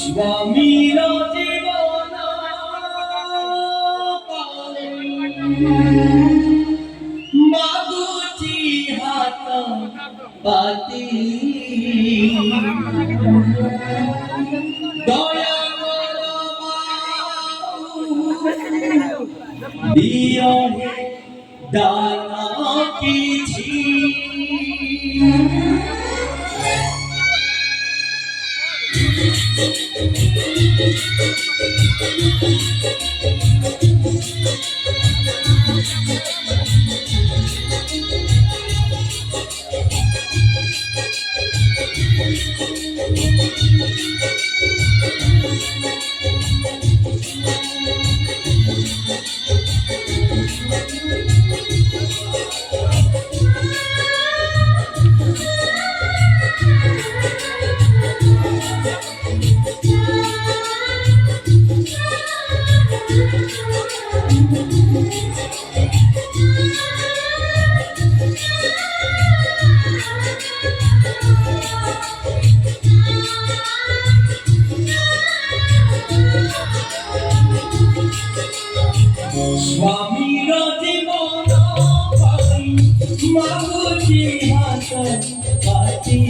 স্বামীর জীবন মাগুচি হাত পাতি দয়া দিও হে দানা কিছু স্বামীর জীবন পাই মাগুচি হাত পাতি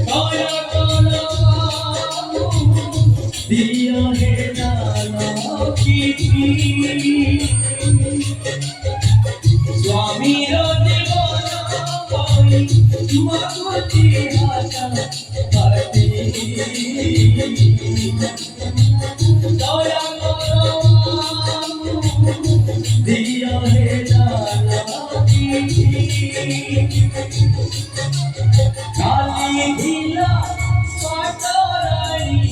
দয়া করো দিও হে দানা কিছু স্বামীর জীবন পাই মাগুচি হাত পাতি দয়া করো দিও হে দানা কিছু কালি ঢিলা পাটরানি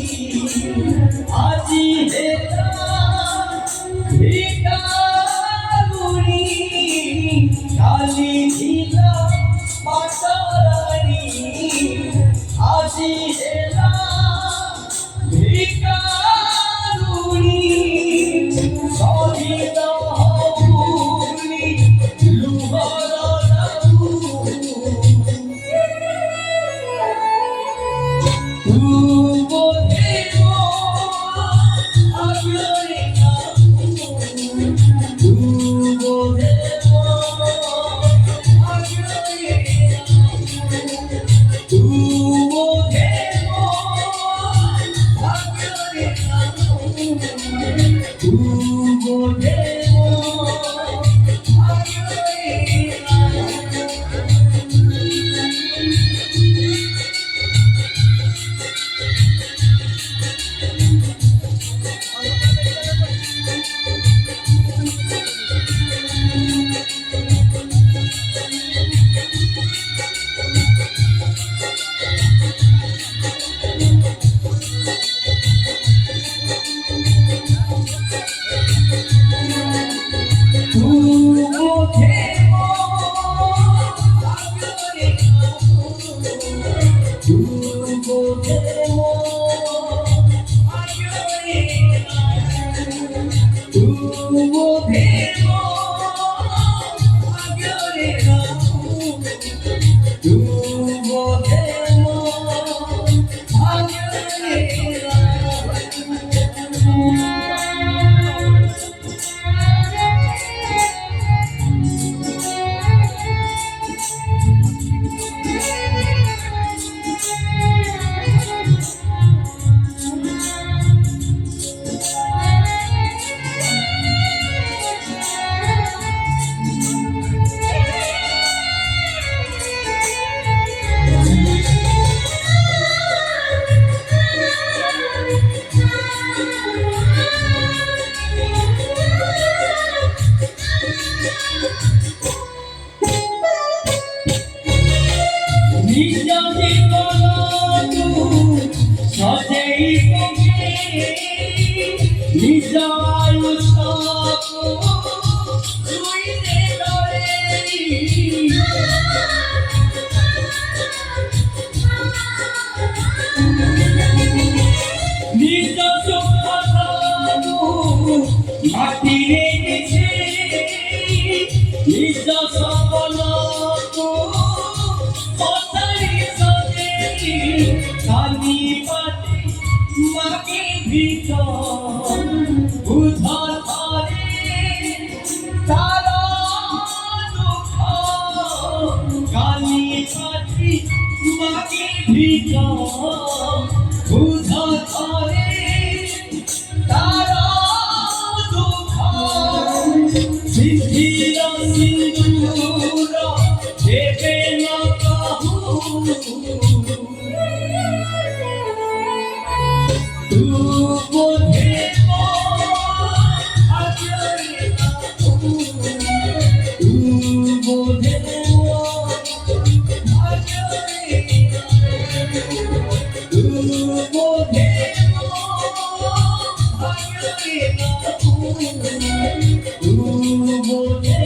আজি হেতা ভিকারুনি কালি ঢিলা পাটরানি আজি হেতা ভিকারুনি সহিত হউনি লুহর নিজ আয়ুষ ভিকা উধার ধারে তারা দুঃখ কালি কাটি মাকে ভিকা উধার ধারে তারা দুঃখ সিদ্ধিরা সিন্দুরা দেবে না কাহু তু বোধে আজরে তু বোধে আজরে তু বোধে আজরে তু বোধে তু বোধে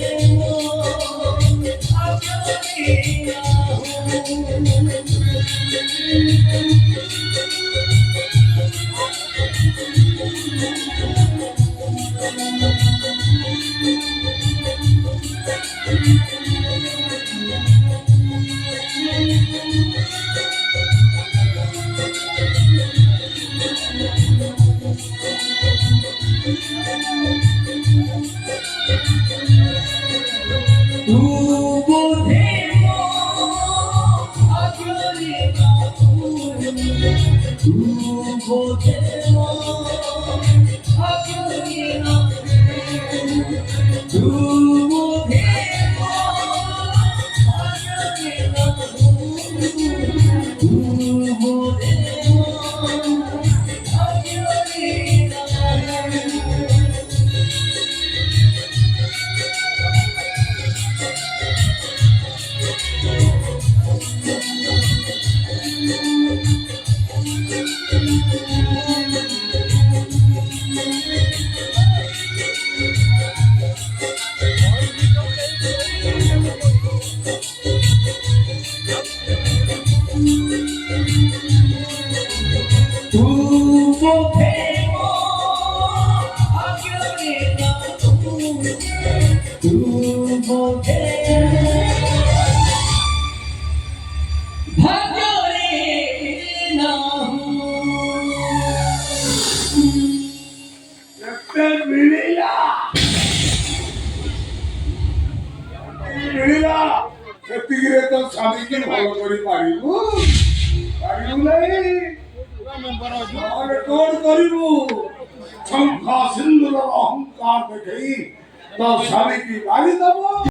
আজরে তু বোধে আজরে তু বোধে আজরে তু বোধে তু বোধে আজরে তু বোধে ভাজরে না একটা মিলিলা মিলিলা সেতিকিরে তো স্বামীকে ভালো করে পারিব পারিব নাই কোন করিব শঙ্খ সিন্দুর অহংকার দেখেই তো স্বামীকে পারি দেব